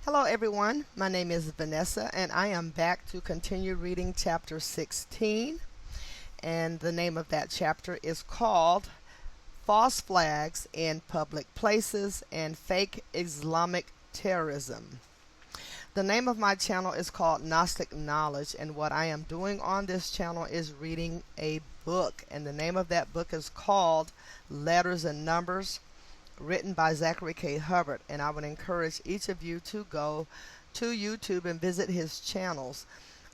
Hello, everyone. My name is Vanessa, and I am back to continue reading chapter 16. And the name of that chapter is called False Flags in Public Places and Fake Islamic Terrorism. The name of my channel is called Gnostic Knowledge, and what I am doing on this channel is reading a book. And the name of that book is called Letters and Numbers, written by Zachary K. Hubbard, and I would encourage each of you to go to YouTube and visit his channels,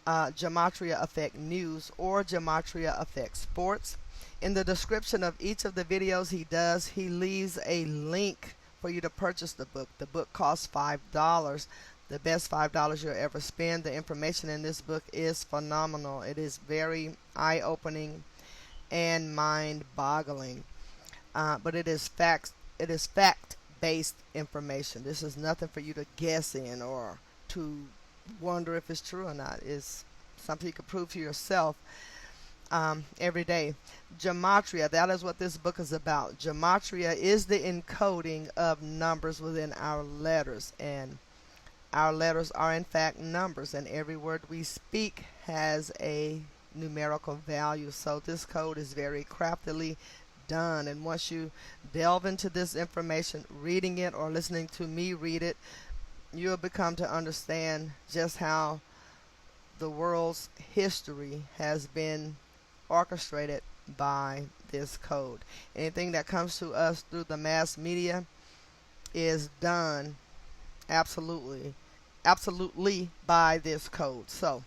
Gematria Effect News or Gematria Effect Sports. In the description of each of the videos he does, he leaves a link for you to purchase the book. The book costs $5, the best $5 you'll ever spend. The information in this book is phenomenal. It is very eye-opening and mind-boggling, but it is fact-based information. This is nothing for you to guess in or to wonder if it's true or not. It's something you can prove to yourself every day. Gematria, that is what this book is about. Gematria is the encoding of numbers within our letters, and our letters are in fact numbers, and every word we speak has a numerical value. So this code is very craftily done, and once you delve into this information, reading it or listening to me read it, you'll become to understand just how the world's history has been orchestrated by this code. Anything that comes to us through the mass media is done absolutely by this code. So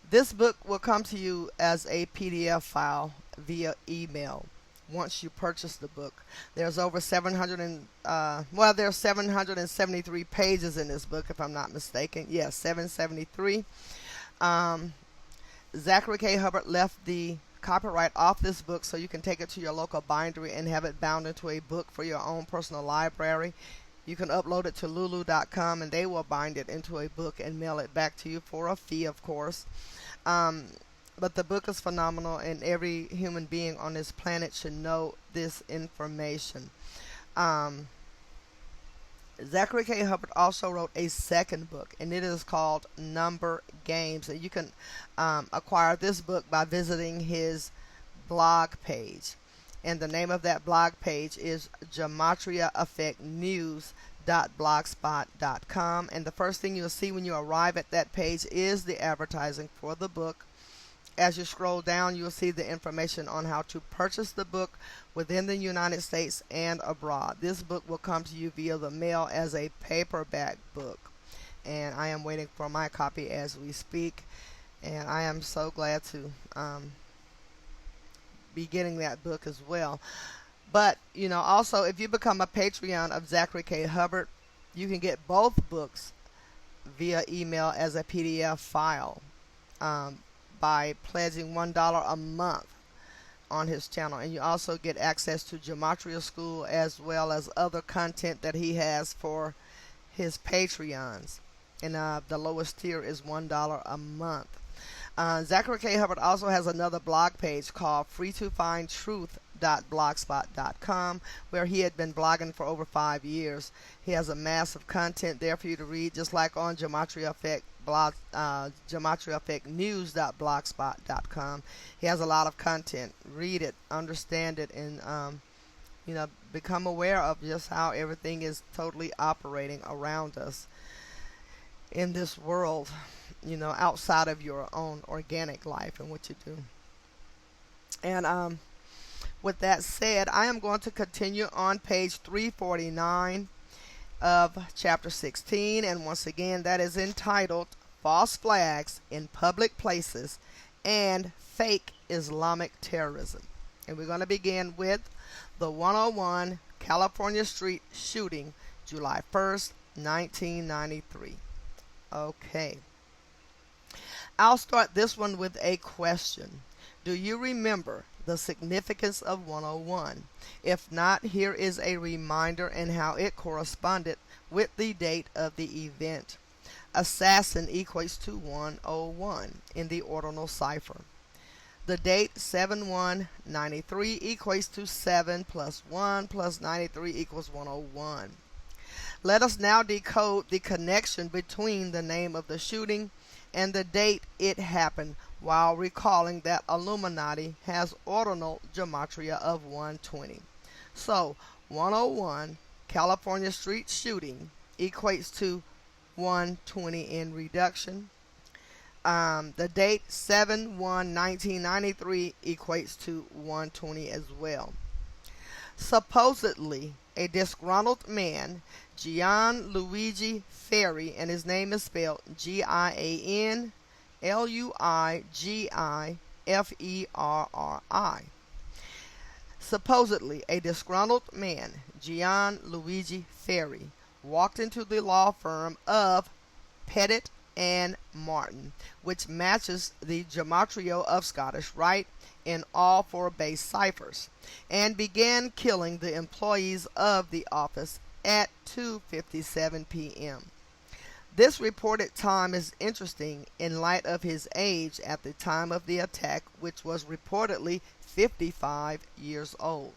this book will come to you as a PDF file via email once you purchase the book. There's over there's 773 pages in this book, if I'm not mistaken. Yes, 773. Zachary K. Hubbard left the copyright off this book so you can take it to your local bindery and have it bound into a book for your own personal library. You can upload it to lulu.com and they will bind it into a book and mail it back to you for a fee, of course. But the book is phenomenal, and every human being on this planet should know this information. Zachary K. Hubbard also wrote a second book, and it is called Number Games. And you can acquire this book by visiting his blog page. And the name of that blog page is gematriaeffectnews.blogspot.com. And the first thing you'll see when you arrive at that page is the advertising for the book. As you scroll down, you'll see the information on how to purchase the book within the United States and abroad. This book will come to you via the mail as a paperback book, and I am waiting for my copy as we speak, and I am so glad to be getting that book as well. But also, if you become a Patreon of Zachary K. Hubbard, you can get both books via email as a PDF file by pledging $1 a month on his channel. And you also get access to Gematria School as well as other content that he has for his Patreons. And the lowest tier is $1 a month. Zachary K. Hubbard also has another blog page called freetofindtruth.blogspot.com, where he had been blogging for over 5 years. He has a massive content there for you to read, just like on Gematria Effect blog, gematriaeffectnews.blogspot.com. He has a lot of content. Read it, understand it, and become aware of just how everything is totally operating around us in this world, outside of your own organic life and what you do. And with that said, I am going to continue on page 349 of chapter 16, and once again, that is entitled False Flags in Public Places and Fake Islamic Terrorism. And we're going to begin with the 101 California Street shooting, July 1st, 1993. Okay. I'll start this one with a question. Do you remember the significance of 101? If not, here is a reminder and how it corresponded with the date of the event. Assassin equates to 101 in the ordinal cipher. The date 7/1/93 equates to 7 plus 1 plus 93 equals 101. Let us now decode the connection between the name of the shooting and the date it happened, while recalling that Illuminati has ordinal gematria of 120. So, 101 California Street shooting equates to 120 in reduction. The date 7/1/1993 equates to 120 as well. Supposedly, a disgruntled man, Gianluigi Ferri, and his name is spelled Gianluigiferi. Supposedly, a disgruntled man, Gianluigi Ferri, walked into the law firm of Pettit and Martin, which matches the gematria of Scottish Rite in all four base ciphers, and began killing the employees of the office at 2:57 p.m. This reported time is interesting in light of his age at the time of the attack, which was reportedly 55 years old.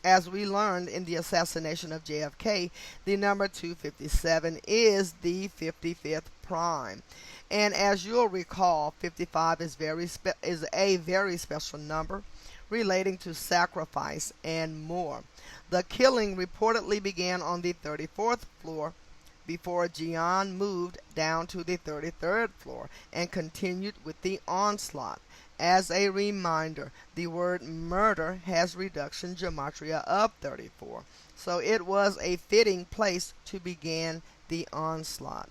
As we learned in the assassination of JFK, the number 257 is the 55th prime. And as you'll recall, 55 is a very special number relating to sacrifice and more. The killing reportedly began on the 34th floor before Gian moved down to the 33rd floor and continued with the onslaught. As a reminder, the word murder has reduction gematria of 34, so it was a fitting place to begin the onslaught.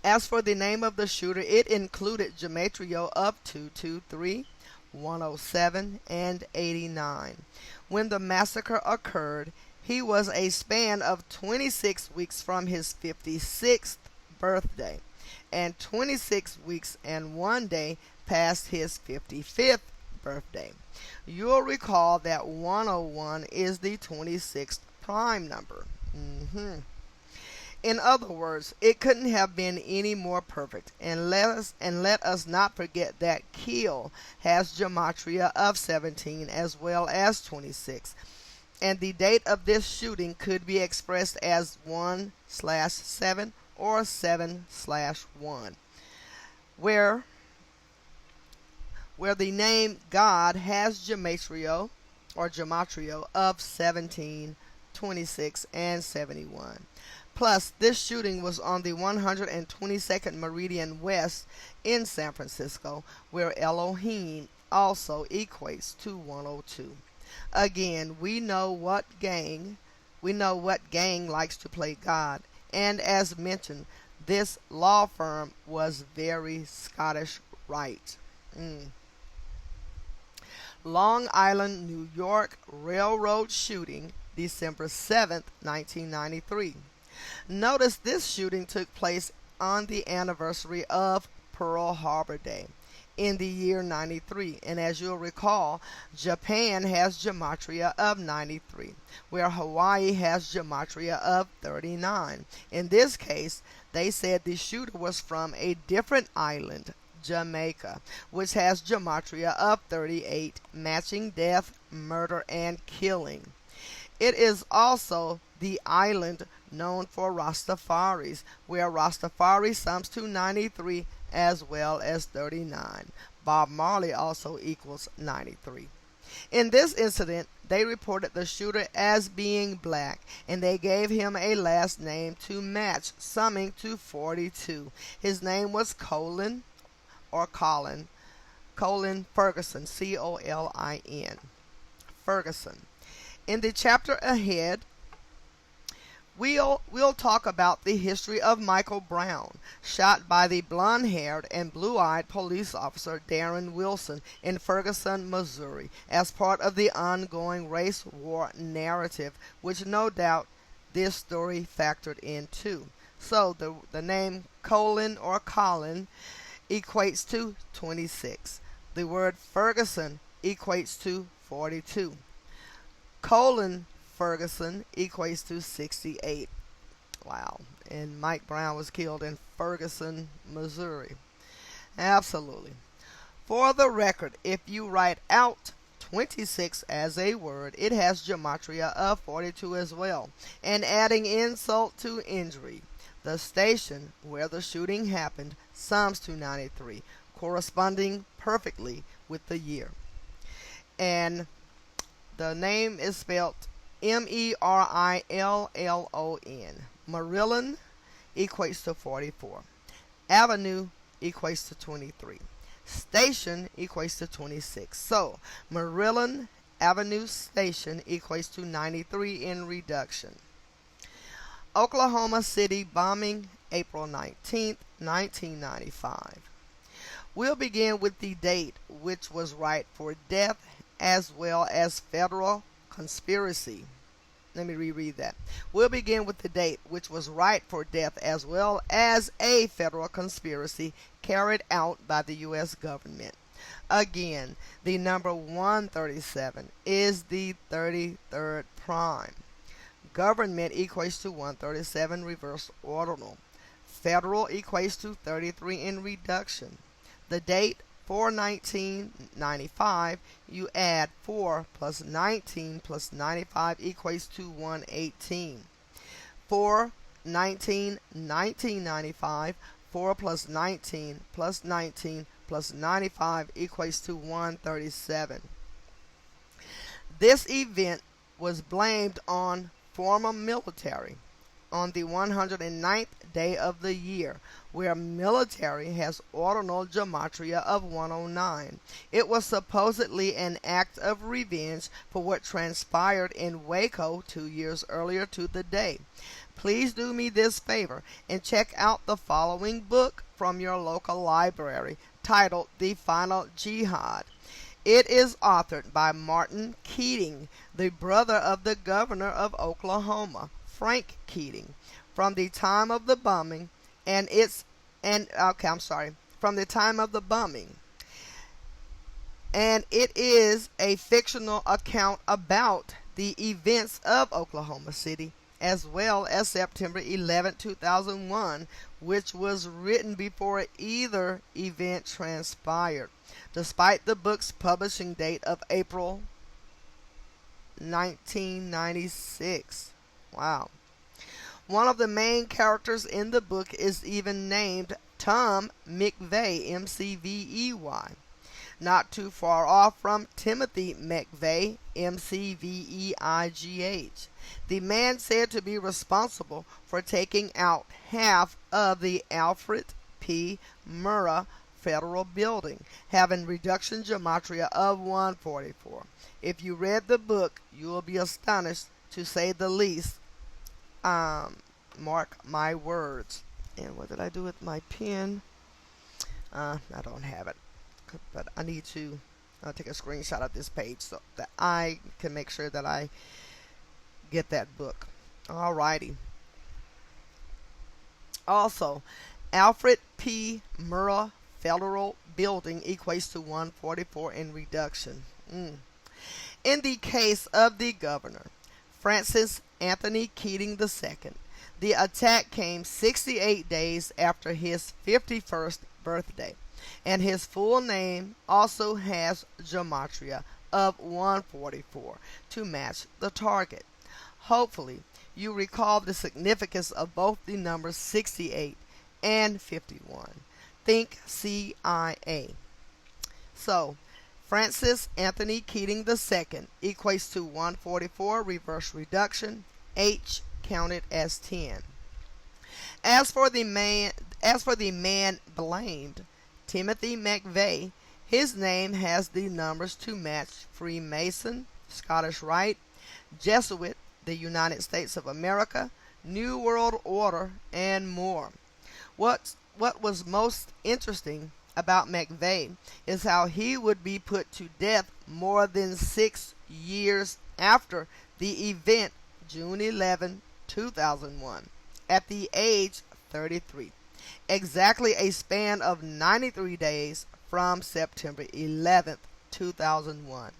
As for the name of the shooter, it included gematria of 223, 107, and 89. When the massacre occurred, he was a span of 26 weeks from his 56th birthday, and 26 weeks and 1 day past his 55th birthday. You'll recall that 101 is the 26th prime number. In other words, it couldn't have been any more perfect. And let us not forget that kill has gematria of 17 as well as 26. And the date of this shooting could be expressed as 1/7 or 7/1, where the name God has gematria of 17, 26, and 71. Plus, this shooting was on the 122nd Meridian West in San Francisco, where Elohim also equates to 102. Again, we know what gang likes to play God, and as mentioned, this law firm was very Scottish Rite. Long Island, New York Railroad shooting, December 7th, 1993. Notice this shooting took place on the anniversary of Pearl Harbor Day in the year 93. And as you'll recall, Japan has gematria of 93, where Hawaii has gematria of 39. In this case, they said the shooter was from a different island, Jamaica, which has gematria of 38, matching death, murder, and killing. It is also the island known for Rastafaris, where Rastafari sums to 93 as well as 39. Bob Marley also equals 93. In this incident, they reported the shooter as being black, and they gave him a last name to match, summing to 42. His name was Colin Ferguson, Colin, Ferguson. In the chapter ahead, we'll talk about the history of Michael Brown, shot by the blonde-haired and blue-eyed police officer Darren Wilson in Ferguson, Missouri, as part of the ongoing race war narrative, which no doubt this story factored in too. So the name Colin equates to 26. The word Ferguson equates to 42. Colin Ferguson equates to 68. Wow. And Mike Brown was killed in Ferguson, Missouri. Absolutely. For the record, if you write out 26 as a word, it has gematria of 42 as well. And adding insult to injury, the station where the shooting happened sums to 93, corresponding perfectly with the year. And the name is spelled Merillon. Marilyn equates to 44. Avenue equates to 23. Station equates to 26. So, Maryland Avenue Station equates to 93 in reduction. Oklahoma City bombing, April 19th, 1995. We'll begin with the date, which was right for death, as well as federal conspiracy. Let me reread that. We'll begin with the date, which was right for death, as well as a federal conspiracy carried out by the U.S. government. Again, the number 137 is the 33rd prime. Government equates to 137 reverse ordinal. Federal equates to 33 in reduction. The date, 4/1995, you add 4 plus 19 plus 95 equates to 118. 4/19/1995, 4 plus 19 plus 19 plus 95 equates to 137. This event was blamed on former military on the 109th day of the year, where military has ordinal gematria of 109. It was supposedly an act of revenge for what transpired in Waco 2 years earlier to the day. Please do me this favor and check out the following book from your local library titled The Final Jihad. It is authored by Martin Keating, the brother of the governor of Oklahoma, Frank Keating. From the time of the bombing from the time of the bombing. And it is a fictional account about the events of Oklahoma City, as well as September 11, 2001, which was written before either event transpired, despite the book's publishing date of April 1996. Wow. One of the main characters in the book is even named Tom McVeigh, M-C-V-E-Y, not too far off from Timothy McVeigh, M-C-V-E-I-G-H, the man said to be responsible for taking out half of the Alfred P. Murrah Federal Building, having reduction gematria of 144. If you read the book, you will be astonished, to say the least. Mark my words. And what did I do with my pen? I don't have it, but I need to take a screenshot of this page so that I can make sure that I get that book. Alrighty. Also, Alfred P. Murrah Federal Building equates to 144 in reduction. In the case of the governor, Francis Anthony Keating II, the attack came 68 days after his 51st birthday, and his full name also has gematria of 144 to match the target. Hopefully, you recall the significance of both the numbers 68 and 51. Think CIA. So, Francis Anthony Keating II equates to 144 reverse reduction, H counted as 10. As for the man blamed, Timothy McVeigh, his name has the numbers to match Freemason, Scottish Rite, Jesuit, the United States of America, New World Order, and more. What was most interesting about McVeigh is how he would be put to death more than 6 years after the event, June 11, 2001, at the age 33, exactly a span of 93 days from September 11, 2001.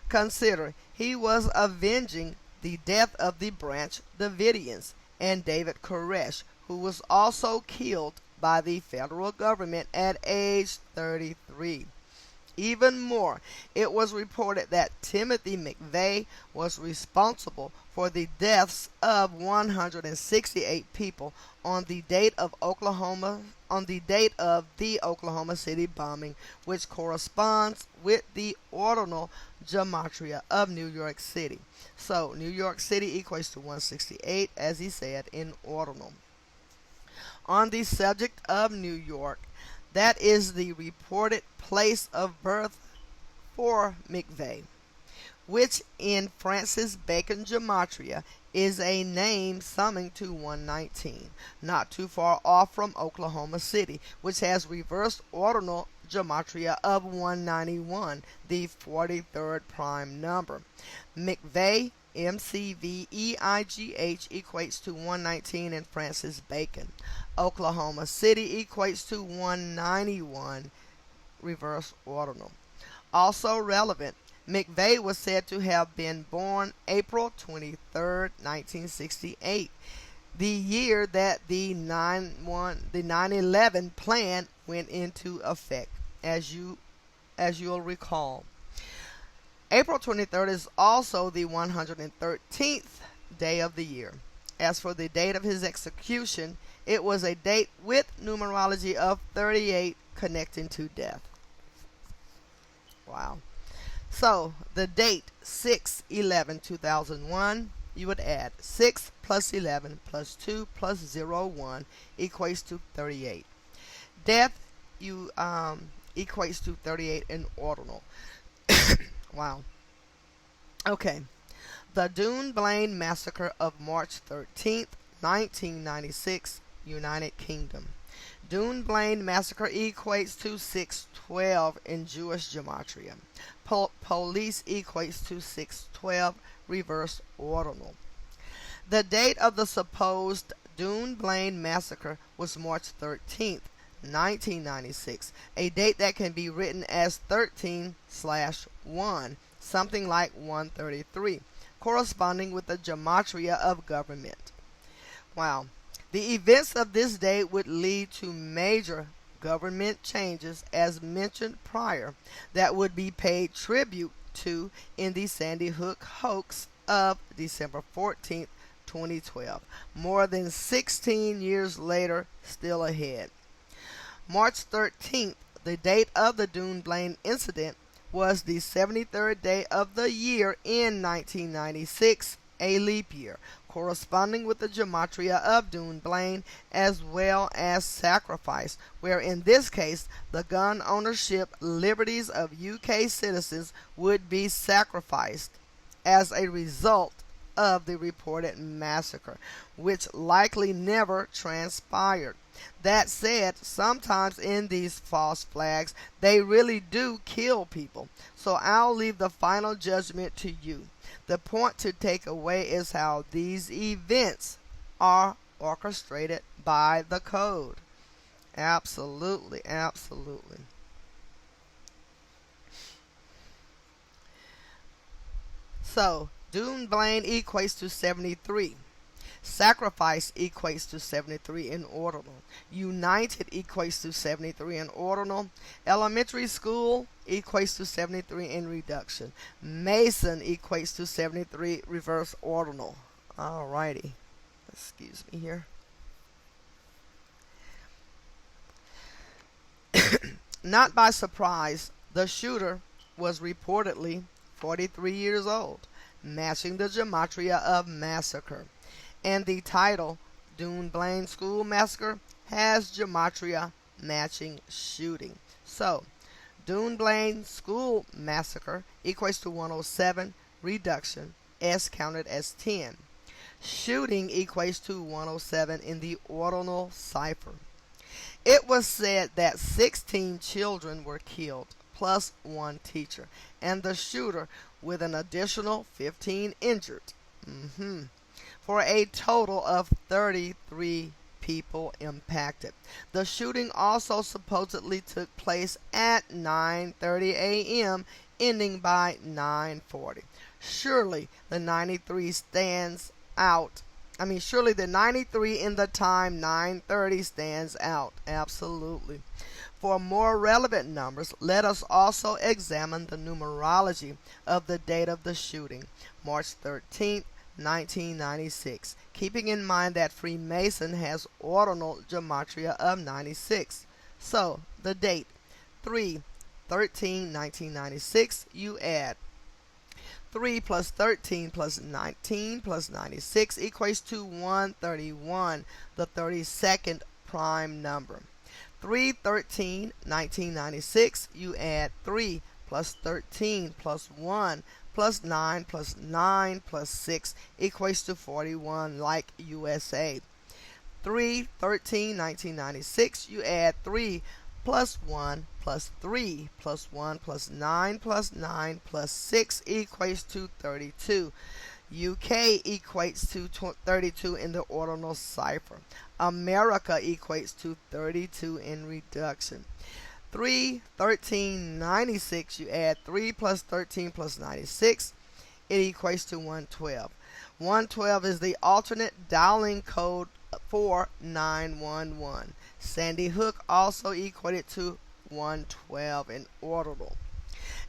Consider he was avenging the death of the Branch Davidians and David Koresh, who was also killed by the federal government at age 33. Even more, it was reported that Timothy McVeigh was responsible for the deaths of 168 people on the date of the Oklahoma City bombing, which corresponds with the ordinal gematria of New York City. So New York City equates to 168, as he said, in ordinal. On the subject of New York, that is the reported place of birth for McVeigh, which in Francis Bacon gematria is a name summing to 119, not too far off from Oklahoma City, which has reversed ordinal gematria of 191, the 43rd prime number. McVeigh, McVeigh equates to 119 in Francis Bacon. Oklahoma City equates to 191, reverse ordinal. Also relevant, McVeigh was said to have been born April 23, 1968, the year that the 9/11 plan went into effect, as you'll recall. April 23rd is also the 113th day of the year. As for the date of his execution, it was a date with numerology of 38 connecting to death. Wow. So the date 6/11/2001, you would add 6 plus 11 plus 2 plus 01 equates to 38. Death equates to 38 in ordinal. Wow. Okay. The Dune Blaine Massacre of March 13th, 1996, United Kingdom. Dune Blaine Massacre equates to 612 in Jewish gematria. Police equates to 612, reverse ordinal. The date of the supposed Dune Blaine Massacre was March 13th, 1996, a date that can be written as 13/1, something like 133, corresponding with the gematria of government. Wow. The events of this date would lead to major government changes, as mentioned prior, that would be paid tribute to in the Sandy Hook hoax of December 14th, 2012. More than 16 years later, still ahead. March 13th, the date of the Dune Blaine incident, was the 73rd day of the year in 1996, a leap year, corresponding with the gematria of Dune Blaine, as well as sacrifice, where in this case the gun ownership liberties of UK citizens would be sacrificed as a result of the reported massacre, which likely never transpired. That said, sometimes in these false flags, they really do kill people. So I'll leave the final judgment to you. The point to take away is how these events are orchestrated by the code. Absolutely, absolutely. So, Dune Blaine equates to 73. Sacrifice equates to 73 in ordinal. United equates to 73 in ordinal. Elementary school equates to 73 in reduction. Mason equates to 73 reverse ordinal. Alrighty. Excuse me here. Not by surprise, the shooter was reportedly 43 years old, matching the gematria of massacre. And the title, Dune Blaine School Massacre, has gematria matching shooting. So, Dune Blaine School Massacre equates to 107, reduction, S counted as 10. Shooting equates to 107 in the ordinal cipher. It was said that 16 children were killed, plus one teacher, and the shooter with an additional 15 injured. For a total of 33 people impacted. The shooting also supposedly took place at 9:30 a.m., ending by 9:40. Surely the 93 stands out. Surely the 93 in the time 9:30 stands out. Absolutely. For more relevant numbers, let us also examine the numerology of the date of the shooting, March 13th, 1996, keeping in mind that Freemason has ordinal gematria of 96. So, the date, 3/13/1996, you add 3 plus 13 plus 19 plus 96 equates to 131, the 32nd prime number. 3/13/1996, you add 3 plus 13 plus 1 plus 9 plus 9 plus 6 equates to 41, like USA. 3/13/1996, you add 3 plus 1 plus 3 plus 1 plus 9 plus 9 plus 6 equates to 32. UK equates to 32 in the ordinal cipher. America equates to 32 in reduction. 3/13/96, you add 3 plus 13 plus 96, it equates to 112. 112 is the alternate dialing code for 911. Sandy Hook also equated to 112 in ordinal.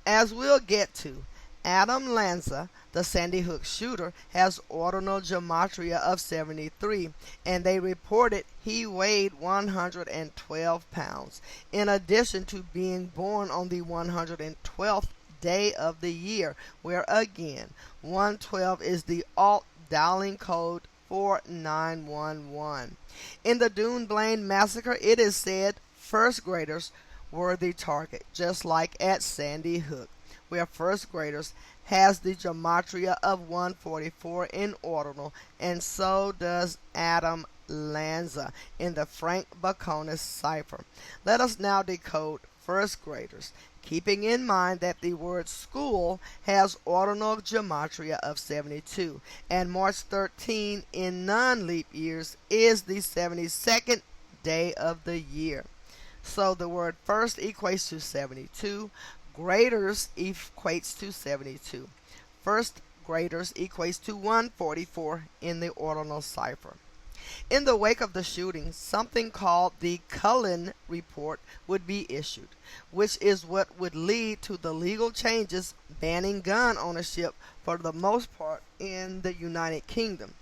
As we'll get to, Adam Lanza, the Sandy Hook shooter, has ordinal gematria of 73, and they reported he weighed 112 pounds, in addition to being born on the 112th day of the year, where again, 112 is the alt dialing code for 911. In the Dune Blaine massacre, it is said first graders were the target, just like at Sandy Hook, where first graders has the gematria of 144 in ordinal, and so does Adam Lanza in the Frank Baconis cipher. Let us now decode first graders, keeping in mind that the word school has ordinal gematria of 72, and March 13 in non-leap years is the 72nd day of the year. So the word first equates to 72, graders equates to 72. First graders equates to 144 in the ordinal cipher. In the wake of the shooting, something called the Cullen Report would be issued, which is what would lead to the legal changes banning gun ownership for the most part in the United Kingdom.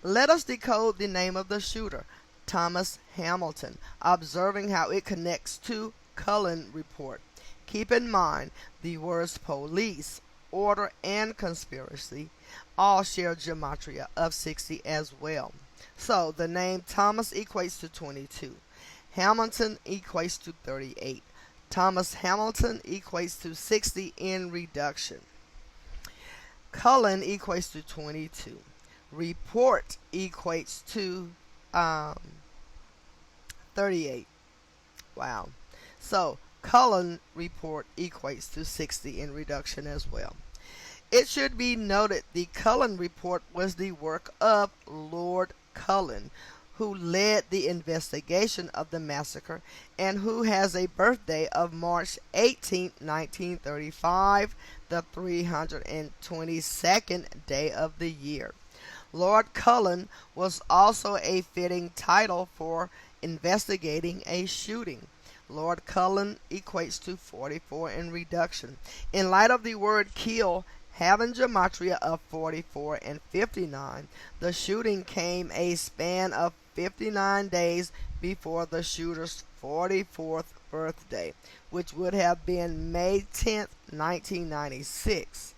Let us decode the name of the shooter, Thomas Hamilton, observing how it connects to Cullen Report. Keep in mind the words police, order, and conspiracy all share gematria of 60 as well. So the name Thomas equates to 22. Hamilton equates to 38. Thomas Hamilton equates to 60 in reduction. Cullen equates to 22. Report equates to 38. Wow. So Cullen Report equates to 60 in reduction as well. It should be noted the Cullen Report was the work of Lord Cullen, who led the investigation of the massacre and who has a birthday of March 18, 1935, the 322nd day of the year. Lord Cullen was also a fitting title for investigating a shooting. Lord Cullen equates to 44 in reduction. In light of the word kill having gematria of 44 and 59, the shooting came a span of 59 days before the shooter's 44th birthday, which would have been May 10th, 1996.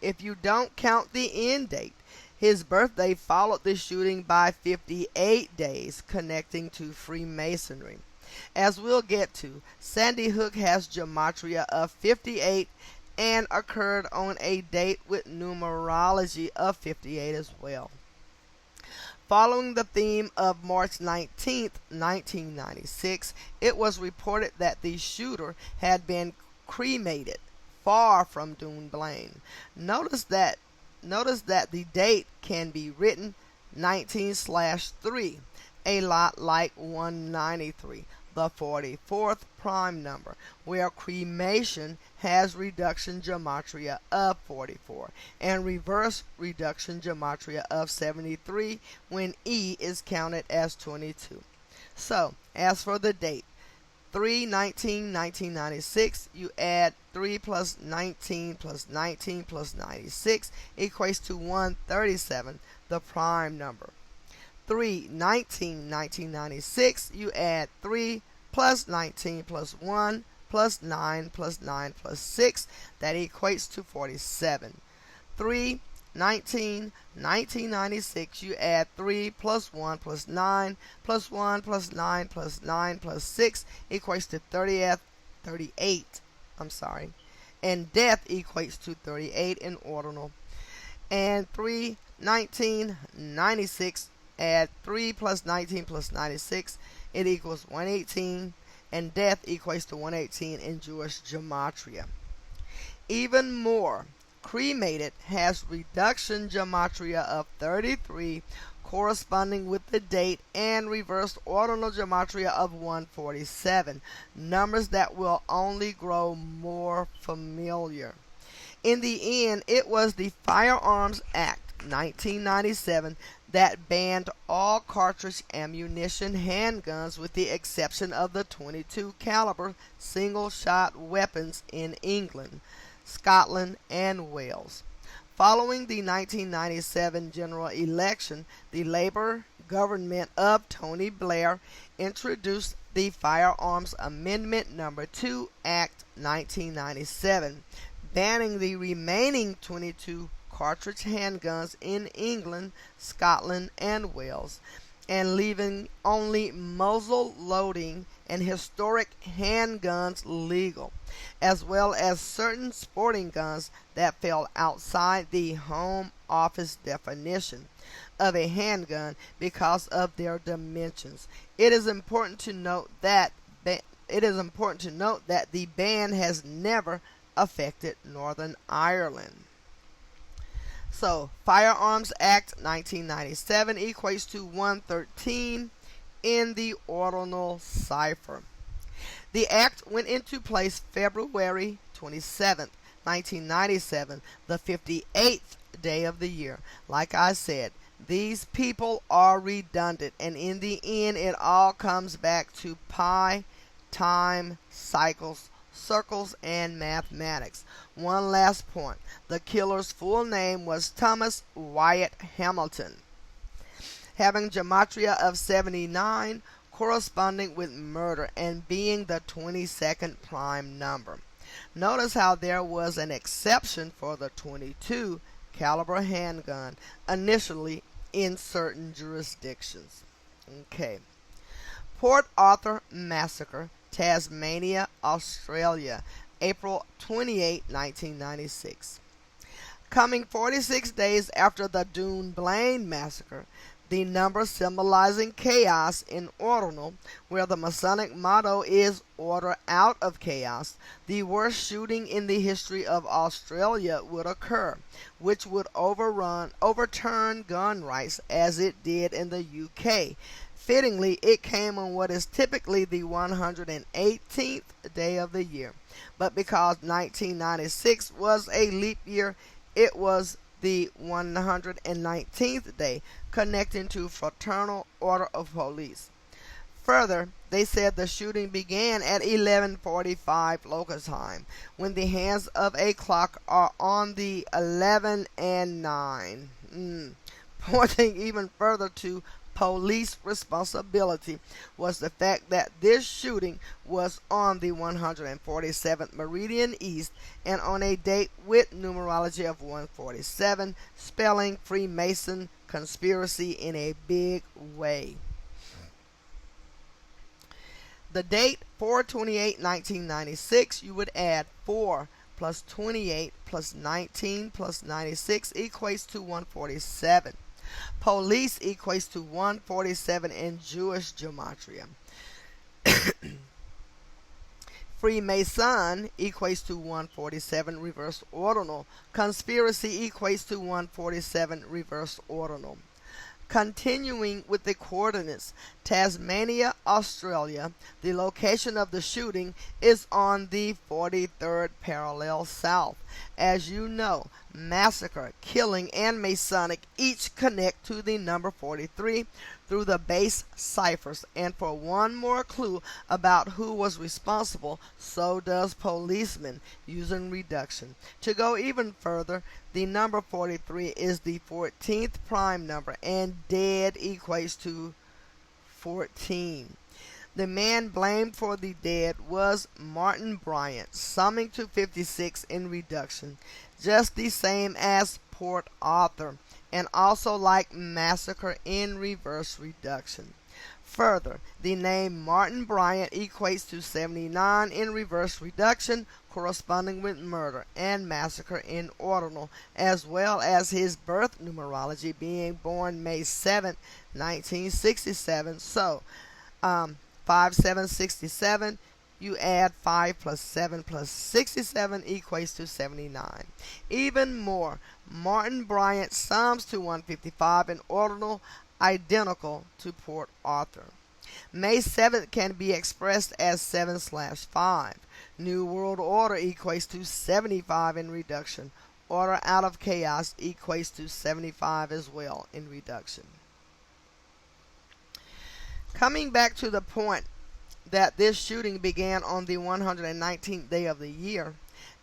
If you don't count the end date, his birthday followed the shooting by 58 days, connecting to Freemasonry. As we'll get to, Sandy Hook has gematria of 58 and occurred on a date with numerology of 58 as well. Following the theme of March 19th, 1996, it was reported that the shooter had been cremated far from Dune Blaine. Notice that the date can be written 19/3, a lot like 193, the 44th prime number, where cremation has reduction gematria of 44 and reverse reduction gematria of 73 when E is counted as 22. So, as for the date, 319, 1996, you add 3 plus 19 plus 19 plus 96 equates to 137, the prime number. 319, 1996, you add 3 plus 19 plus 1 plus 9 plus 9 plus 6, that equates to 47. 319, 1996, you add 3 plus 1 plus 9 plus 1 plus 9 plus 9 plus 6 equates to 38. And death equates to 38 in ordinal. And 31996, add 3 plus 19 plus 96, it equals 118, and death equates to 118 in Jewish gematria. Even more, cremated has reduction gematria of 33, corresponding with the date, and reversed ordinal gematria of 147, numbers that will only grow more familiar. In the end, it was the Firearms Act 1997 that banned all cartridge ammunition handguns with the exception of the .22 caliber single-shot weapons in England, Scotland, and Wales. Following the 1997 general election, the Labour government of Tony Blair introduced the Firearms Amendment No. 2 Act 1997, banning the remaining .22 cartridge handguns in England, Scotland, and Wales, and leaving only muzzle loading and historic handguns legal, as well as certain sporting guns that fell outside the Home Office definition of a handgun because of their dimensions. It is important to note that the ban has never affected Northern Ireland. So, Firearms Act 1997 equates to 113 in the ordinal cipher. The act went into place February 27, 1997, the 58th day of the year. Like I said, these people are redundant, and in the end it all comes back to pi, time, cycles, circles, and mathematics. One last point. The killer's full name was Thomas Wyatt Hamilton, having gematria of 79, corresponding with murder and being the 22nd prime number. Notice how there was an exception for the .22 caliber handgun initially in certain jurisdictions. Okay. Port Arthur Massacre, Tasmania, Australia, April 28, 1996. Coming 46 days after the Dunblane Massacre, the number symbolizing chaos in ordinal, where the Masonic motto is order out of chaos, the worst shooting in the history of Australia would occur, which would overturn gun rights as it did in the UK. Fittingly, it came on what is typically the 118th day of the year, but because 1996 was a leap year, it was the 119th day, connecting to Fraternal Order of Police. Further, they said the shooting began at 11:45 local time, when the hands of a clock are on the 11 and 9, pointing even further to police responsibility was the fact that this shooting was on the 147th meridian east and on a date with numerology of 147, spelling Freemason conspiracy in a big way. The date 4/28/1996, you would add 4 plus 28 plus 19 plus 96 equates to 147. Police equates to 147 in Jewish gematria. Freemason equates to 147 reverse ordinal. Conspiracy equates to 147 reverse ordinal. Continuing with the coordinates, Tasmania, Australia, the location of the shooting is on the 43rd parallel south. As you know, massacre, killing, and Masonic each connect to the number 43 through the base ciphers. And for one more clue about who was responsible, so does policemen using reduction. To go even further, the number 43 is the 14th prime number, and dead equates to 14. The man blamed for the dead was Martin Bryant, summing to 56 in reduction, just the same as Port Arthur, and also like massacre in reverse reduction. Further, the name Martin Bryant equates to 79 in reverse reduction, corresponding with murder and massacre in ordinal, as well as his birth numerology being born May 7, 1967. So, 5767, you add 5 plus 7 plus 67 equates to 79. Even more, Martin Bryant sums to 155 in ordinal, identical to Port Arthur. May 7th can be expressed as 7/5. New World Order equates to 75 in reduction. Order out of chaos equates to 75 as well in reduction. Coming back to the point that this shooting began on the 119th day of the year,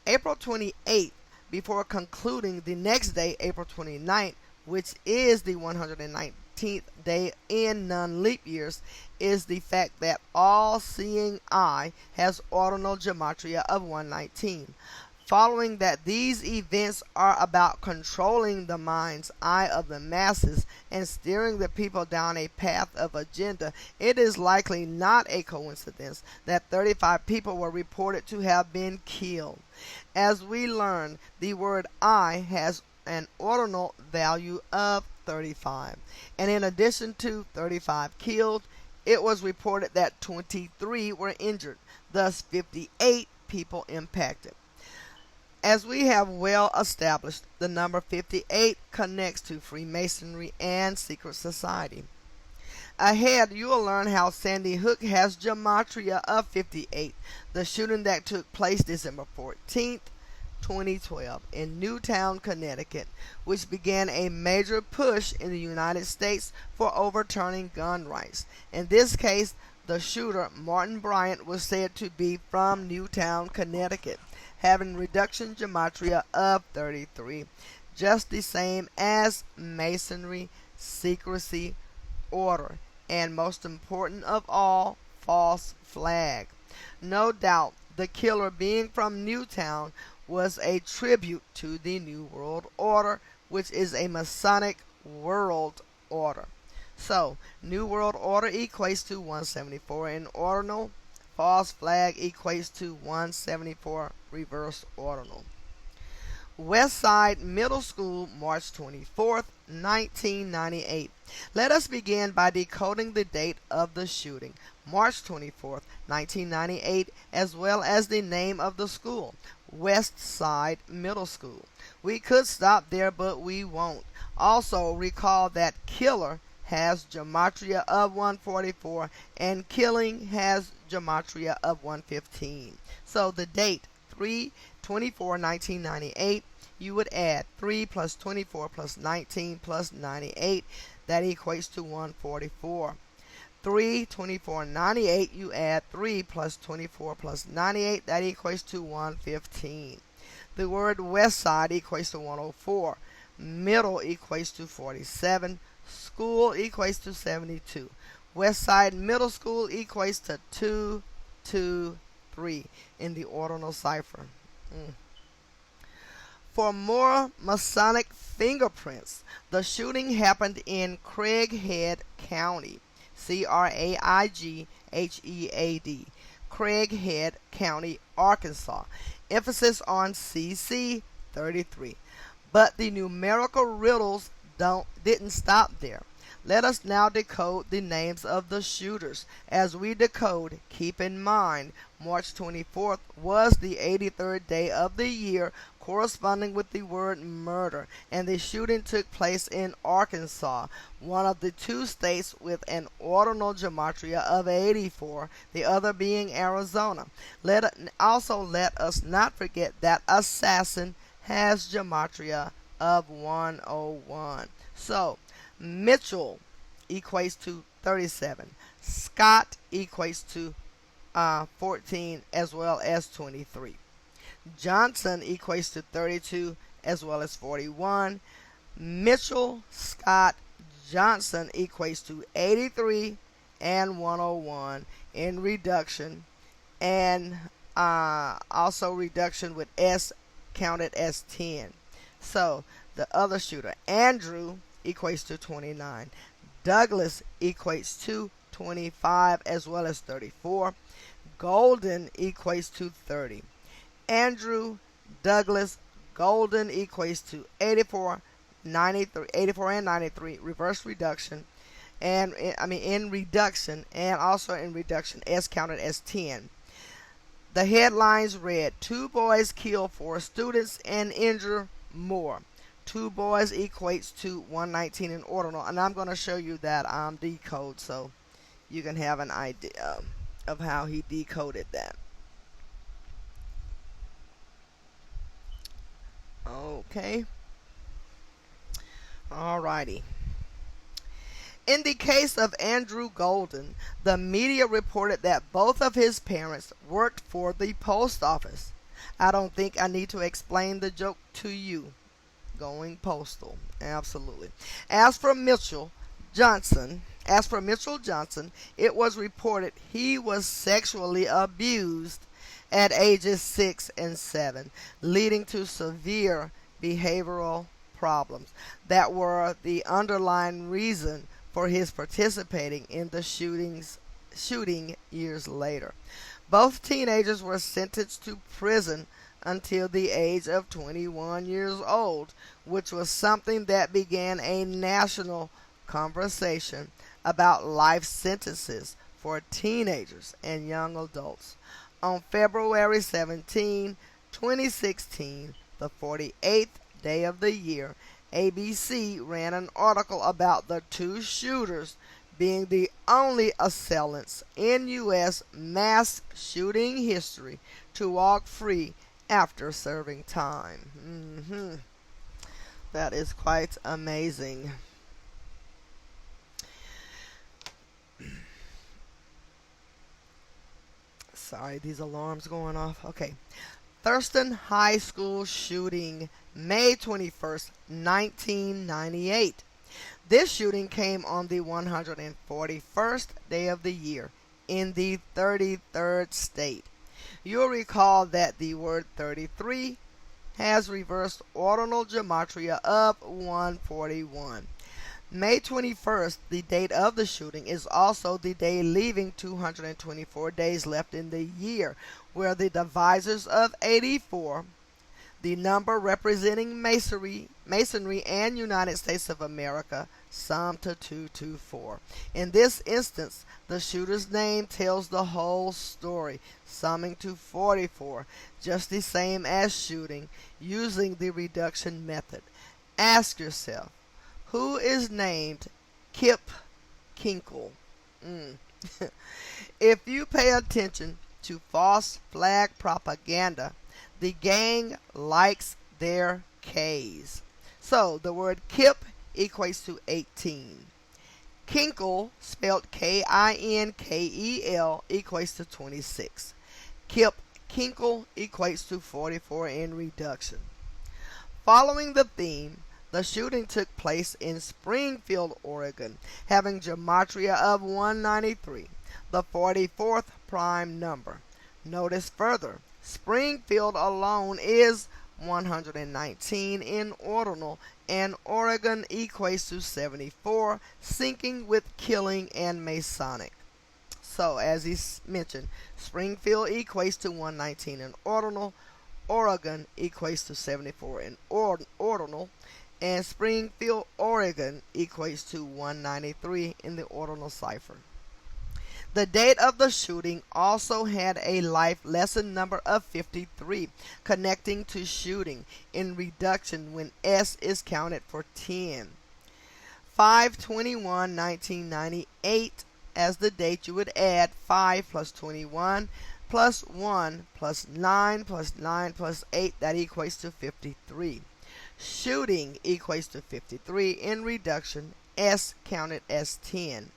April 28th, before concluding the next day, April 29th, which is the 119th day in non-leap years, is the fact that all-seeing eye has ordinal gematria of 119. Following that, these events are about controlling the mind's eye of the masses and steering the people down a path of agenda. It is likely not a coincidence that 35 people were reported to have been killed. As we learned, the word eye has an ordinal value of 35. And in addition to 35 killed, it was reported that 23 were injured, thus 58 people impacted. As we have well established, the number 58 connects to Freemasonry and secret society. Ahead, you will learn how Sandy Hook has gematria of 58, the shooting that took place December 14th, 2012 in Newtown, Connecticut, which began a major push in the United States for overturning gun rights. In this case, the shooter, Martin Bryant, was said to be from Newtown, Connecticut, having reduction gematria of 33, just the same as Masonry, secrecy, order, and most important of all, false flag. No doubt, the killer being from Newtown was a tribute to the New World Order, which is a Masonic world order. So, New World Order equates to 174 in ordinal. False flag equates to 174 reverse ordinal. Westside Middle School, March 24th, 1998. Let us begin by decoding the date of the shooting, March 24th, 1998, as well as the name of the school, Westside Middle School. We could stop there, but we won't. Also, recall that killer has gematria of 144 and killing has gematria of 115. So the date 3/24/1998, you would add 3 plus 24 plus 19 plus 98. That equates to 144. 3/24/98, you add 3 plus 24 plus 98. That equates to 115. The word west side equates to 104. Middle equates to 47. School equates to 72. Westside Middle School equates to 223 in the ordinal cipher. For more Masonic fingerprints, the shooting happened in Craighead County, Craighead, Craighead County, Arkansas. Emphasis on CC 33. But the numerical riddles didn't stop there. Let us now decode the names of the shooters. As we decode, keep in mind March 24th was the 83rd day of the year, corresponding with the word murder, and the shooting took place in Arkansas, one of the two states with an ordinal gematria of 84, the other being Arizona. Let us not forget that assassin has gematria of 101. So, Mitchell equates to 37. Scott equates to 14 as well as 23. Johnson equates to 32 as well as 41. Mitchell, Scott, Johnson equates to 83 and 101 in reduction, and also reduction with S counted as 10. So the other shooter, Andrew, equates to 29. Douglas equates to 25 as well as 34. Golden equates to 30. Andrew, Douglas, Golden equates to 84, 93, 84 and 93, reverse reduction, and in reduction, and also in reduction, S counted as 10. The headlines read, 2 boys kill 4 students and injure more. 2 boys equates to 119 in ordinal, and I'm going to show you that decode so you can have an idea of how he decoded that. Okay. Alrighty. In the case of Andrew Golden, the media reported that both of his parents worked for the post office. I don't think I need to explain the joke to you. Going postal. Absolutely. As for Mitchell Johnson, it was reported he was sexually abused at ages 6 and 7, leading to severe behavioral problems that were the underlying reason for his participating in the shooting years later. Both teenagers were sentenced to prison until the age of 21 years old, which was something that began a national conversation about life sentences for teenagers and young adults. On February 17, 2016, the 48th day of the year, ABC ran an article about the 2 shooters being the only assailants in U.S. mass shooting history to walk free after serving time. That is quite amazing. Sorry, these alarms going off. Okay. Thurston High School shooting, May 21st, 1998. This shooting came on the 141st day of the year in the 33rd state. You'll recall that the word 33 has reversed ordinal gematria of 141. May 21st, the date of the shooting, is also the day leaving 224 days left in the year, where the divisors of 84, the number representing masonry and United States of America, sum to 224. In this instance, the shooter's name tells the whole story, summing to 44, just the same as shooting, using the reduction method. Ask yourself, who is named Kip Kinkle? If you pay attention to false flag propaganda, the gang likes their K's. So the word Kip equates to 18. Kinkle, spelled Kinkel, equates to 26. Kip Kinkle equates to 44 in reduction. Following the theme, the shooting took place in Springfield, Oregon, having gematria of 193, the 44th prime number. Notice further, Springfield alone is 119 in ordinal, and Oregon equates to 74, syncing with killing and Masonic. So, as he mentioned, Springfield equates to 119 in ordinal, Oregon equates to 74 in ordinal, and Springfield, Oregon equates to 193 in the ordinal cipher. The date of the shooting also had a life lesson number of 53, connecting to shooting in reduction when S is counted for 10. 5/21/1998 as the date. You would add 5 plus 21 plus 1 plus 9 plus 9 plus 8. That equates to 53. Shooting equates to 53 in reduction. S counted as 10.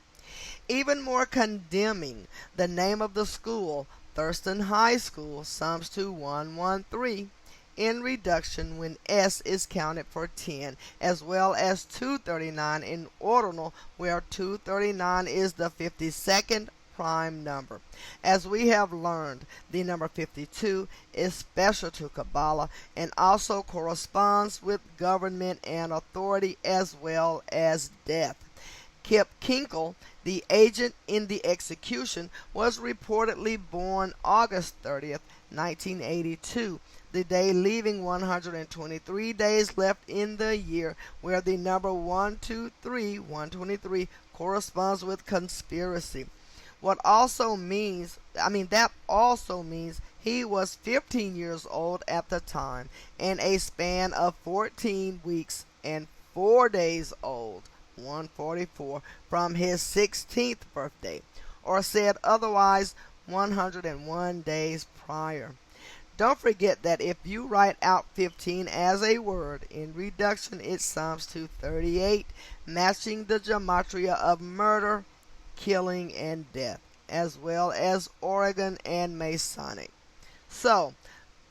Even more condemning, the name of the school, Thurston High School, sums to 113 in reduction when S is counted for 10, as well as 239 in ordinal, where 239 is the 52nd prime number. As we have learned, the number 52 is special to Kabbalah and also corresponds with government and authority as well as death. Kip Kinkle, the agent in the execution, was reportedly born August 30th, 1982, the day leaving 123 days left in the year, where the number 123 corresponds with conspiracy. That also means he was 15 years old at the time, and a span of 14 weeks and 4 days old, 144, from his 16th birthday, or said otherwise, 101 days prior. Don't forget that if you write out 15 as a word, in reduction it sums to 38, matching the gematria of murder, killing, and death, as well as Oregon and Masonic. So,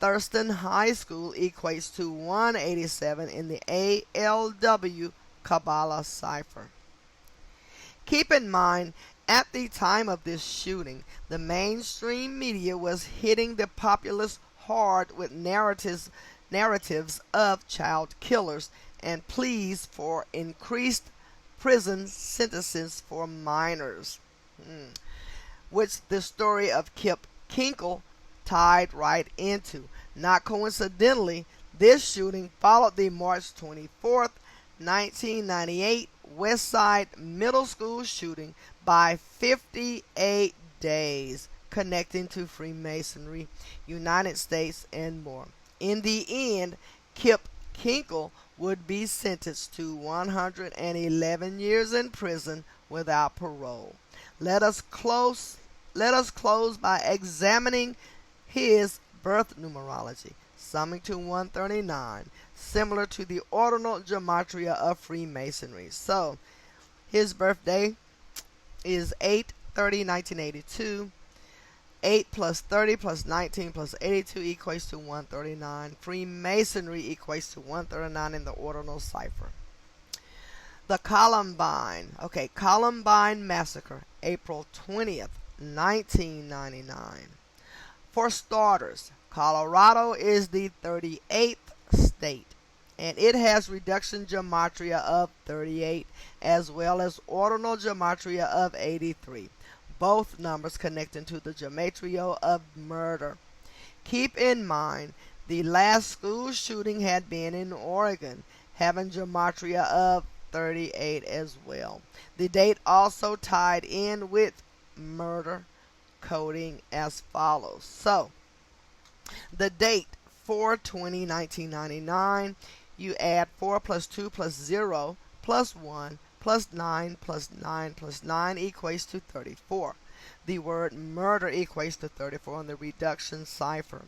Thurston High School equates to 187 in the ALW Kabbalah cipher. Keep in mind, at the time of this shooting, the mainstream media was hitting the populace hard with narratives of child killers and pleas for increased prison sentences for minors, which the story of Kip Kinkle tied right into. Not coincidentally, this shooting followed the March 24th, 1998 West Side Middle School shooting by 58 days, connecting to Freemasonry, United States, and more. In the end, Kip Kinkle would be sentenced to 111 years in prison without parole. Let us close by examining his birth numerology, summing to 139, similar to the ordinal gematria of Freemasonry. So, his birthday is 8/30/1982. 8 plus 30 plus 19 plus 82 equates to 139. Freemasonry equates to 139 in the ordinal cipher. The Columbine Massacre, April 20th, 1999. For starters, Colorado is the 38th state, and it has reduction gematria of 38 as well as ordinal gematria of 83. Both numbers connecting to the gematria of murder. Keep in mind, the last school shooting had been in Oregon, having gematria of 38 as well. The date also tied in with murder, coding as follows. So, the date 4/20/1999, you add 4 plus 2 plus 0 plus 1 plus 9 plus 9 plus 9 equates to 34. The word murder equates to 34 in the reduction cipher.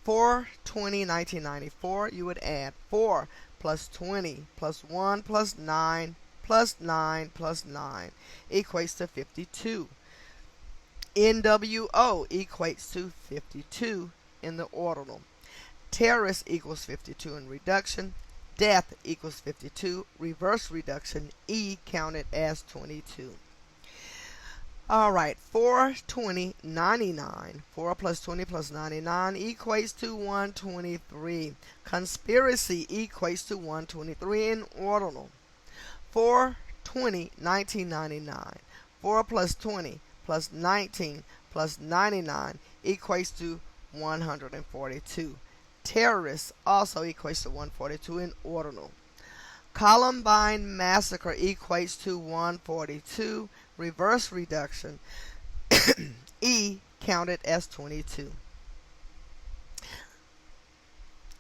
4/20/1994, you would add 4 plus 20 plus 1 plus 9 plus 9 plus 9 equates to 52. NWO equates to 52 in the ordinal. Terrorist equals 52 in reduction. Death equals 52. Reverse reduction, E counted as 22. Alright, 4/20/99. 4 plus 20 plus 99 equates to 123. Conspiracy equates to 123 in ordinal. 4/20/1999. 4 plus 20 plus 19 plus 99 equates to 142. Terrorists also equates to 142 in ordinal. Columbine massacre equates to 142. Reverse reduction. E counted as 22.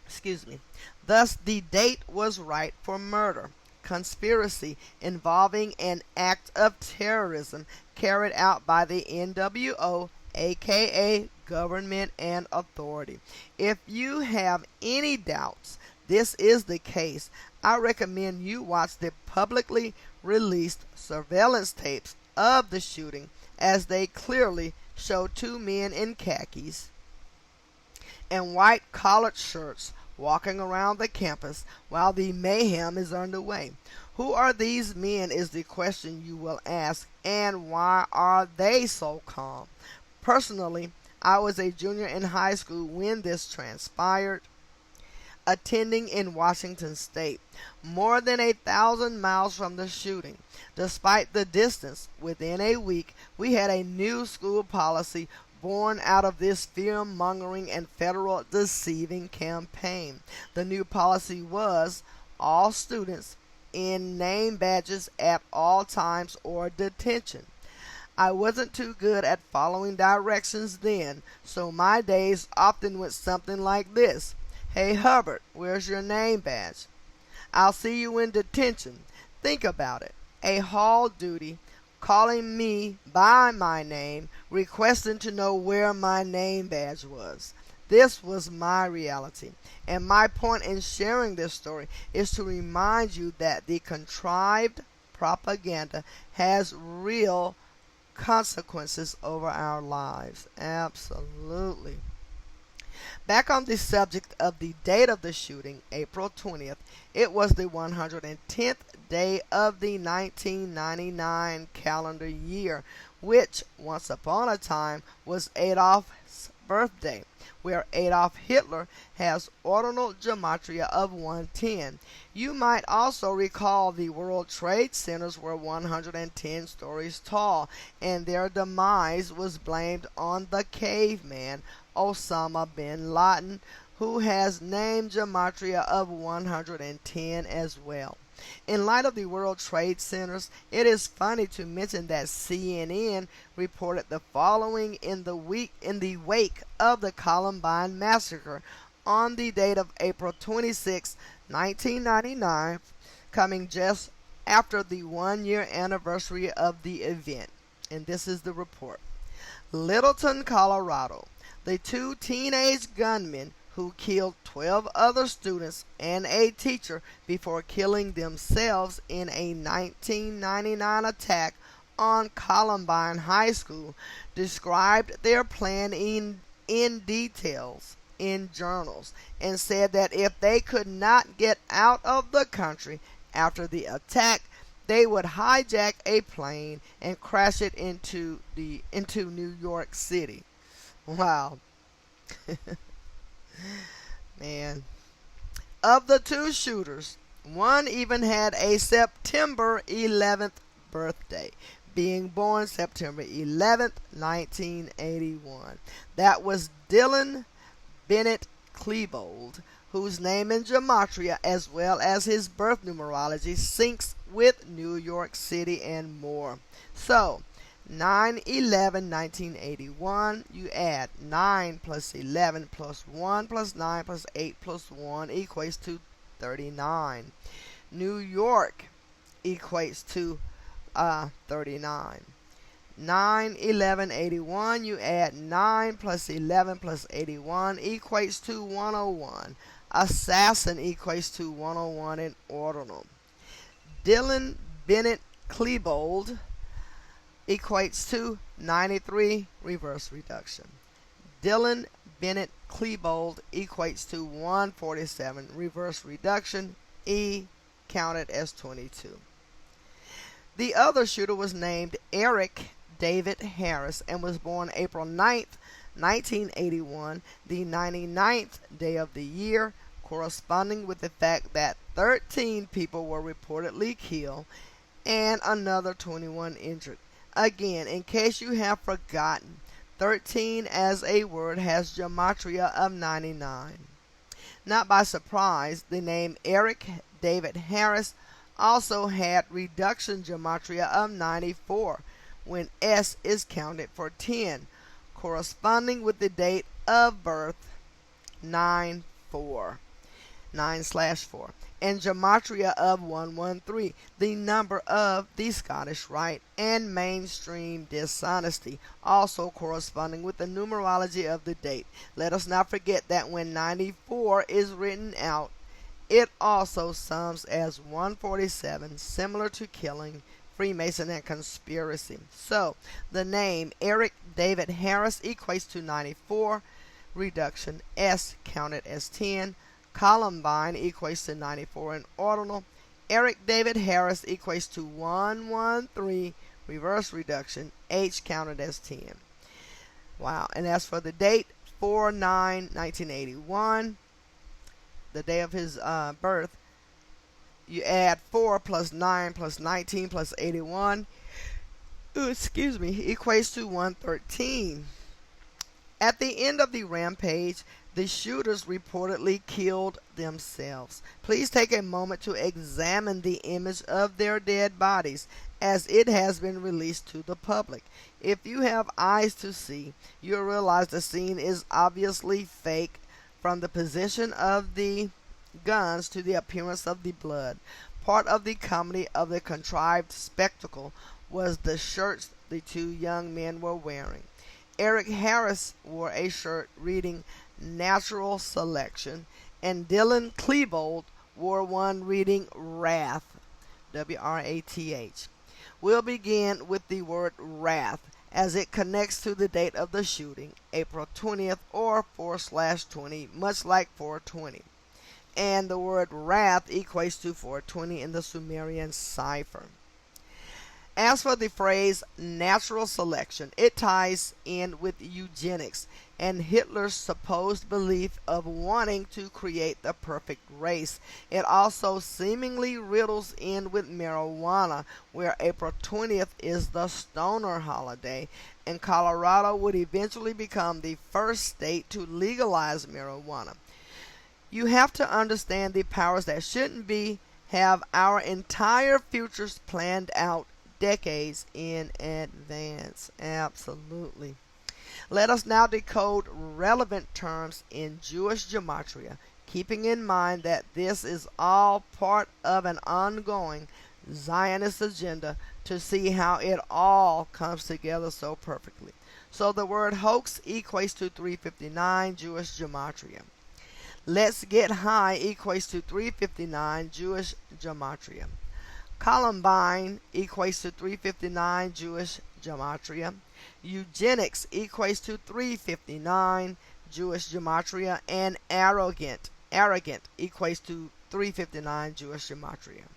Excuse me. Thus, the date was right for murder. Conspiracy involving an act of terrorism carried out by the NWO, aka government and authority. If you have any doubts this is the case, I recommend you watch the publicly released surveillance tapes of the shooting, as they clearly show two men in khakis and white collared shirts walking around the campus while the mayhem is underway. Who are these men is the question you will ask, and why are they so calm? Personally, I was a junior in high school when this transpired, attending in Washington State, more than 1,000 miles from the shooting. Despite the distance, within a week, we had a new school policy born out of this fear-mongering and federal deceiving campaign. The new policy was all students in name badges at all times or detention. I wasn't too good at following directions then, so my days often went something like this. Hey Hubbard, where's your name badge? I'll see you in detention. Think about it. A hall duty calling me by my name, requesting to know where my name badge was. This was my reality, and my point in sharing this story is to remind you that the contrived propaganda has real consequences over our lives. Absolutely. Back on the subject of the date of the shooting, April 20th, it was the 110th day of the 1999 calendar year, which once upon a time was Adolf's birthday, where Adolf Hitler has ordinal gematria of 110. You might also recall the World Trade Centers were 110 stories tall, and their demise was blamed on the caveman Osama bin Laden, who has name gematria of 110 as well. In light of the World Trade Centers, it is funny to mention that CNN reported the following in the wake of the Columbine massacre on the date of April 26, 1999, coming just after the 1-year anniversary of the event. And this is the report. Littleton, Colorado. The two teenage gunmen who killed 12 other students and a teacher before killing themselves in a 1999 attack on Columbine High School described their plan in details in journals and said that if they could not get out of the country after the attack, they would hijack a plane and crash it into New York City. Wow. Man. Of the two shooters, one even had a September 11th birthday, being born September 11th, 1981. That was Dylan Bennett Klebold, whose name in gematria as well as his birth numerology syncs with New York City and more. So, 9/11/1981, you add 9 plus 11 plus 1 plus 9 plus 8 plus 1 equates to 39. New York equates to 39. 9/11/81, you add 9 plus 11 plus 81 equates to 101. Assassin equates to 101 in ordinal. Dylan Bennett Klebold equates to 93, reverse reduction. Dylan Bennett Klebold equates to 147, reverse reduction. E counted as 22. The other shooter was named Eric David Harris and was born April 9th, 1981, the 99th day of the year, corresponding with the fact that 13 people were reportedly killed and another 21 injured. Again, in case you have forgotten, 13 as a word has gematria of 99. Not by surprise, the name Eric David Harris also had reduction gematria of 94 when S is counted for 10, corresponding with the date of birth 9/4, 9/4, and gematria of 113, the number of the Scottish Rite, and mainstream dishonesty, also corresponding with the numerology of the date. Let us not forget that when 94 is written out, it also sums as 147, similar to killing, Freemason, and conspiracy. So, the name Eric David Harris equates to 94, reduction S counted as 10, Columbine equates to 94 in ordinal, Eric David Harris equates to 113, reverse reduction, H counted as 10. Wow, and as for the date, 4/9/1981, the day of his birth, you add 4 plus 9 plus 19 plus 81, equates to 113. At the end of the rampage, the shooters reportedly killed themselves. Please take a moment to examine the image of their dead bodies as it has been released to the public. If you have eyes to see, you'll realize the scene is obviously fake, from the position of the guns to the appearance of the blood. Part of the comedy of the contrived spectacle was the shirts the two young men were wearing. Eric Harris wore a shirt reading Natural Selection, and Dylan Klebold wore one reading Wrath, W-R-A-T-H. We'll begin with the word wrath, as it connects to the date of the shooting, April 20th or 4/20, much like 420. And the word wrath equates to 420 in the Sumerian cipher. As for the phrase natural selection, it ties in with eugenics and Hitler's supposed belief of wanting to create the perfect race. It also seemingly riddles in with marijuana, where April 20th is the stoner holiday, and Colorado would eventually become the first state to legalize marijuana. You have to understand the powers that shouldn't be have our entire futures planned out decades in advance. Absolutely. Let us now decode relevant terms in Jewish gematria, keeping in mind that this is all part of an ongoing Zionist agenda to see how it all comes together so perfectly. So the word hoax equates to 359 Jewish gematria. Let's get high equates to 359 Jewish gematria. Columbine equates to 359 Jewish gematria. Eugenics equates to 359 Jewish gematria, and arrogant equates to 359 Jewish gematria.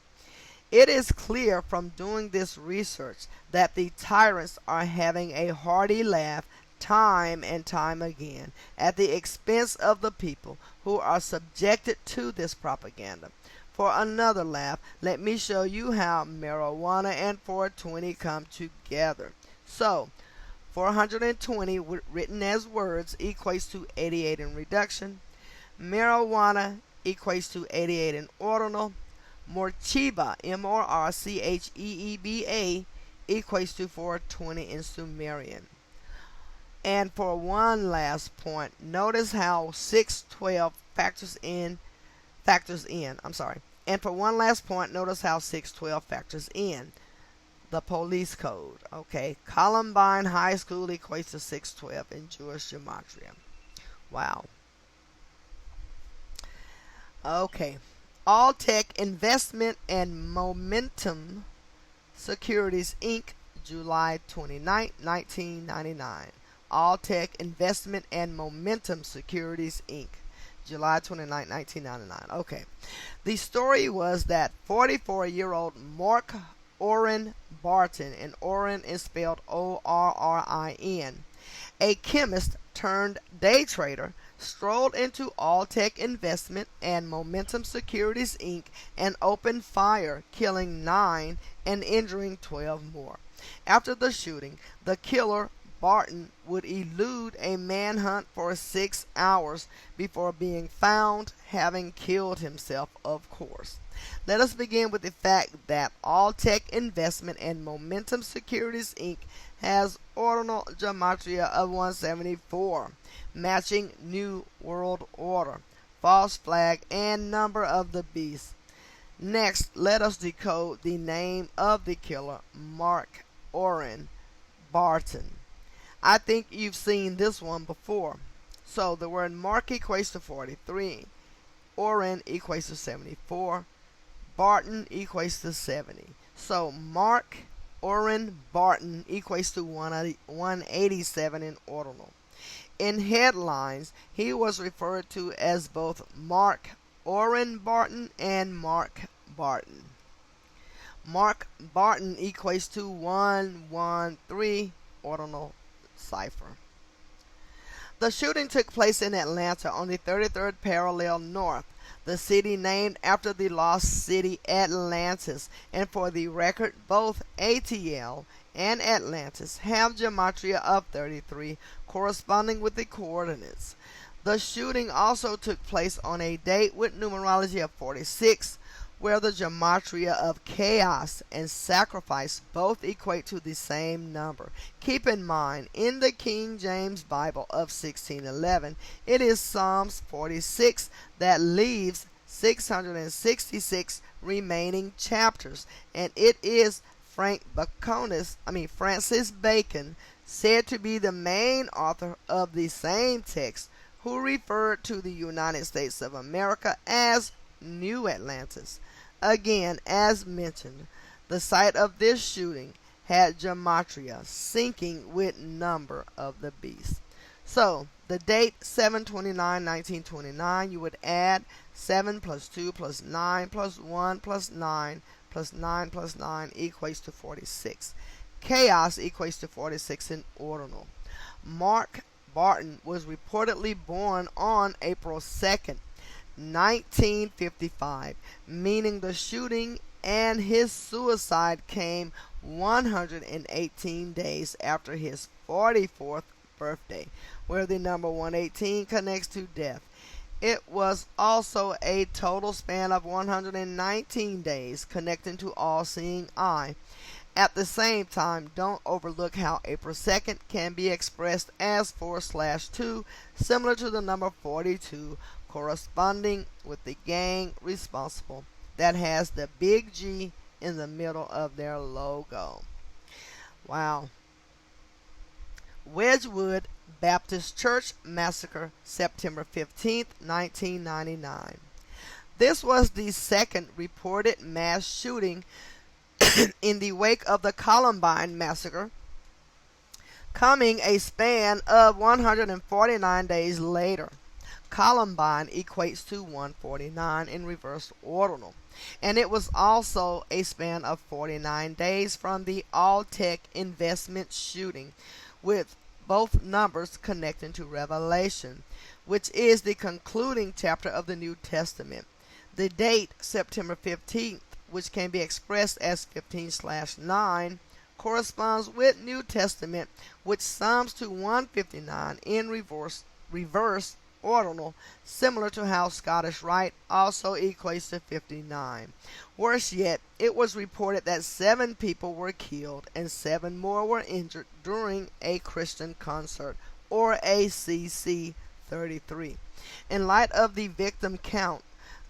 It is clear from doing this research that the tyrants are having a hearty laugh time and time again at the expense of the people who are subjected to this propaganda. For another laugh, let me show you how marijuana and 420 come together. So, 420 written as words equates to 88 in reduction. Marijuana equates to 88 in ordinal. Morcheba, M-O-R-C-H-E-E-B-A, equates to 420 in Sumerian. And for one last point, notice how 612 factors in. And for one last point, notice how 612 factors in the police code. Okay, Columbine High School equates to 612 in Jewish gematria. Wow. Okay, All-Tech Investment and Momentum Securities Inc., July 29, 1999. All-Tech Investment and Momentum Securities Inc., July 29, 1999. Okay. The story was that 44-year-old Mark Orrin Barton, and Orrin is spelled O-R-R-I-N, a chemist turned day trader, strolled into All-Tech Investment and Momentum Securities Inc. and opened fire, killing 9 and injuring 12 more. After the shooting, the killer Barton would elude a manhunt for 6 hours before being found having killed himself, of course. Let us begin with the fact that All-Tech Investment and Momentum Securities Inc. has ordinal gematria of 174, matching New World Order, false flag, and number of the beast. Next, let us decode the name of the killer, Mark Orrin Barton. I think you've seen this one before. So the word Mark equates to 43, Orrin equates to 74, Barton equates to 70. So Mark Orrin Barton equates to 187 in ordinal. In headlines, he was referred to as both Mark Orrin Barton and Mark Barton. Mark Barton equates to 113 ordinal cipher. The shooting took place in Atlanta on the 33rd parallel north, the city named after the lost city Atlantis, and for the record, both ATL and Atlantis have gematria of 33 corresponding with the coordinates. The shooting also took place on a date with numerology of 46, where the gematria of chaos and sacrifice both equate to the same number. Keep in mind, in the King James Bible of 1611, it is Psalms 46 that leaves 666 remaining chapters, and it is Francis Bacon, said to be the main author of the same text, who referred to the United States of America as New Atlantis. Again, as mentioned, the site of this shooting had gematria syncing with number of the beast. So, the date 7/29/1929, you would add 7 plus 2 plus 9 plus 1 plus 9 plus 9 plus 9 equates to 46. Chaos equates to 46 in ordinal. Mark Barton was reportedly born on April 2nd, 1955, meaning the shooting and his suicide came 118 days after his 44th birthday, where the number 118 connects to death. It was also a total span of 119 days connecting to all-seeing eye. At the same time, don't overlook how April 2nd can be expressed as 4/2, similar to the number 42, corresponding with the gang responsible that has the big G in the middle of their logo. Wow. Wedgwood Baptist Church Massacre, September 15th, 1999. This was the second reported mass shooting in the wake of the Columbine Massacre, coming a span of 149 days later. Columbine equates to 149 in reverse ordinal, and it was also a span of 49 days from the All-Tech Investment shooting, with both numbers connecting to Revelation, which is the concluding chapter of the New Testament. The date, September 15th, which can be expressed as 15/9, corresponds with New Testament, which sums to 159 in reverse ordinal, similar to how Scottish Rite also equates to 59. Worse yet, it was reported that 7 people were killed and 7 more were injured during a Christian concert, or a CC33. In light of the victim count,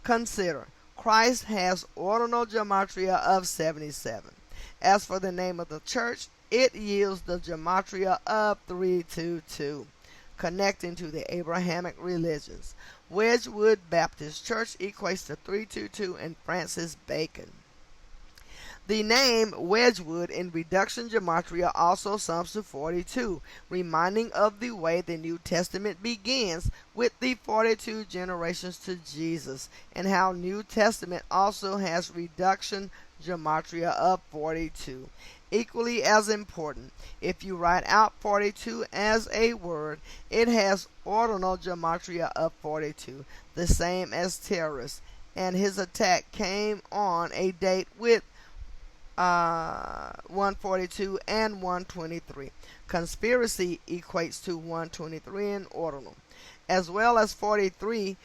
consider Christ has ordinal gematria of 77. As for the name of the church, it yields the gematria of 322, connecting to the Abrahamic religions. Wedgwood Baptist Church equates to 322 in Francis Bacon. The name Wedgwood in reduction gematria also sums to 42, reminding of the way the New Testament begins with the 42 generations to Jesus, and how New Testament also has reduction gematria of 42. Equally as important, if you write out 42 as a word, it has ordinal gematria of 42, the same as terrorist, and his attack came on a date with 142 and 123. Conspiracy equates to 123 in ordinal, as well as 43,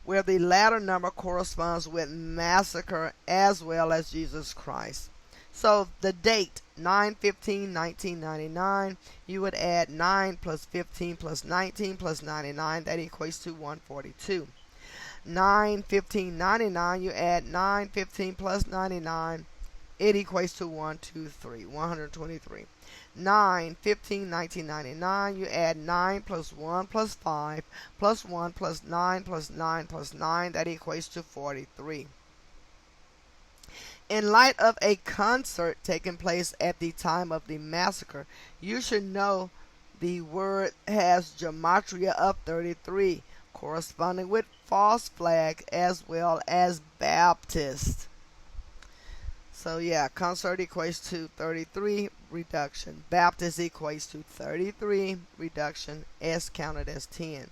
where the latter number corresponds with massacre as well as Jesus Christ. So the date 9/15/1999, you would add 9 plus 15 plus 19 plus 99. That equates to 142. 9/15/99, you add 9, 15 plus 99. It equates to 123. 9/15/1999, you add 9 plus 1 plus 5 plus 1 plus 9 plus 9 plus 9. That equates to 43. In light of a concert taking place at the time of the massacre, you should know the word has gematria of 33, corresponding with false flag as well as Baptist. So yeah, concert equates to 33, reduction. Baptist equates to 33, reduction, S counted as 10.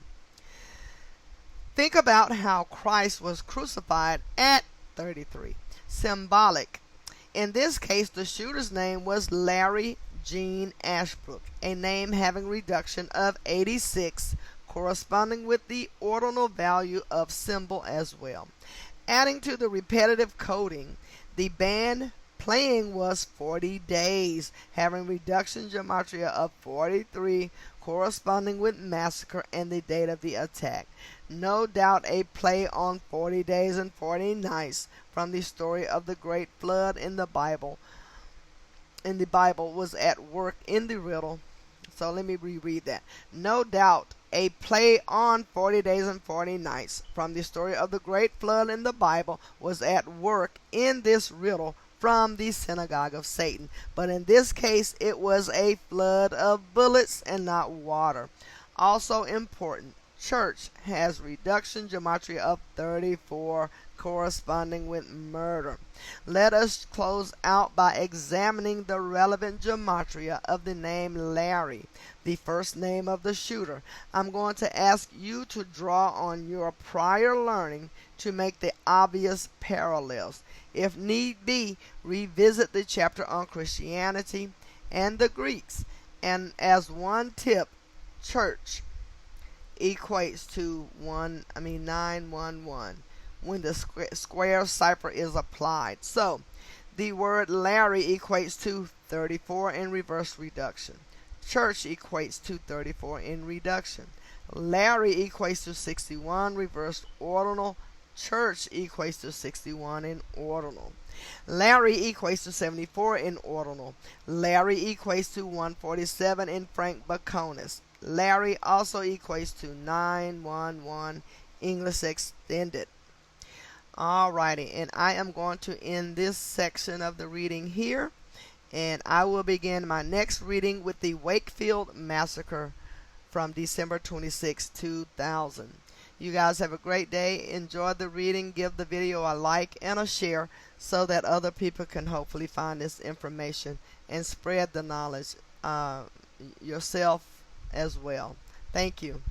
Think about how Christ was crucified at 33. Symbolic. In this case, the shooter's name was Larry Gene Ashbrook, a name having reduction of 86, corresponding with the ordinal value of symbol as well. Adding to the repetitive coding, the band playing was 40 days, having reduction gematria of 43, corresponding with massacre and the date of the attack. No doubt a play on 40 days and 40 nights from the story of the great flood in the Bible was at work in the riddle. So let me reread that. No doubt a play on 40 days and 40 nights from the story of the great flood in the Bible was at work in this riddle from the synagogue of Satan. But in this case, it was a flood of bullets and not water. Also important, church has reduction gematria of 34, corresponding with murder. Let us close out by examining the relevant gematria of the name Larry, the first name of the shooter. I'm going to ask you to draw on your prior learning to make the obvious parallels. If need be, revisit the chapter on Christianity and the Greeks. And as one tip, church equates to 911 when the square cipher is applied. So the word Larry equates to 34 in reverse reduction. Church equates to 34 in reduction. Larry equates to 61 reverse ordinal. Church equates to 61 in ordinal. Larry equates to 74 in ordinal. Larry equates to 147 in Frank Baconis. Larry also equates to 911 English Extended. Alrighty, and I am going to end this section of the reading here, and I will begin my next reading with the Wakefield Massacre from December 26, 2000. You guys have a great day. Enjoy the reading. Give the video a like and a share so that other people can hopefully find this information and spread the knowledge yourself as well. Thank you.